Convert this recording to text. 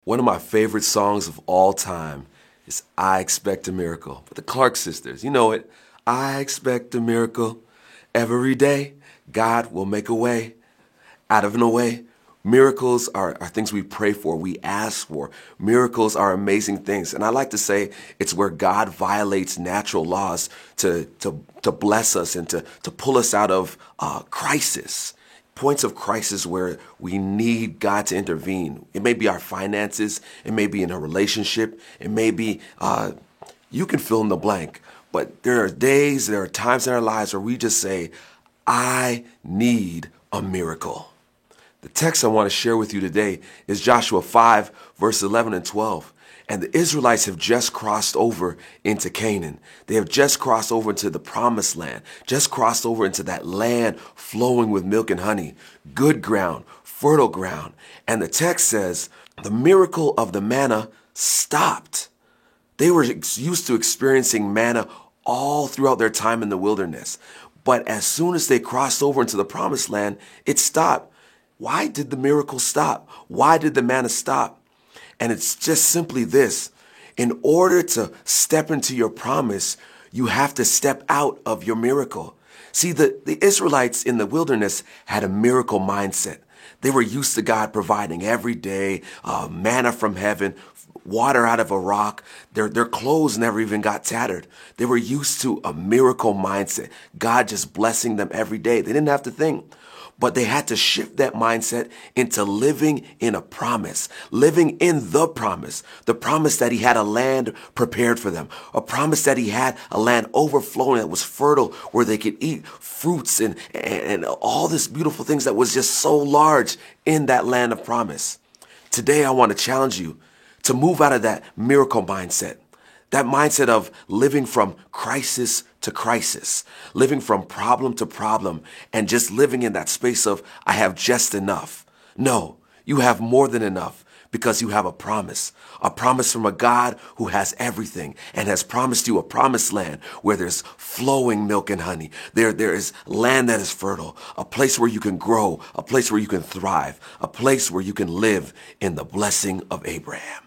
One of my favorite songs of all time is I Expect a Miracle by the Clark Sisters. You know it. I expect a miracle every day. God will make a way out of no way. Miracles are things we pray for, we ask for. Miracles are amazing things. And I like to say it's where God violates natural laws to bless us and to pull us out of crisis. Points of crisis where we need God to intervene. It may be our finances. It may be in a relationship. It may be, you can fill in the blank. But there are days, there are times in our lives where we just say, I need a miracle. The text I want to share with you today is Joshua 5, verse 11 and 12. And the Israelites have just crossed over into Canaan. They have just crossed over into the promised land, just crossed over into that land flowing with milk and honey, good ground, fertile ground. And the text says, the miracle of the manna stopped. They were used to experiencing manna all throughout their time in the wilderness. But as soon as they crossed over into the promised land, it stopped. Why did the miracle stop? Why did the manna stop? And it's just simply this. In order to step into your promise, you have to step out of your miracle. See, the Israelites in the wilderness had a miracle mindset. They were used to God providing every day, manna from heaven, water out of a rock. Their clothes never even got tattered. They were used to a miracle mindset. God just blessing them every day. They didn't have to think. But they had to shift that mindset into living in a promise, living in the promise that he had a land prepared for them, a promise that he had a land overflowing that was fertile where they could eat fruits and all this beautiful things that was just so large in that land of promise. Today, I want to challenge you to move out of that miracle mindset. That mindset of living from crisis to crisis, living from problem to problem, and just living in that space of, I have just enough. No, you have more than enough because you have a promise from a God who has everything and has promised you a promised land where there's flowing milk and honey. There is land that is fertile, a place where you can grow, a place where you can thrive, a place where you can live in the blessing of Abraham.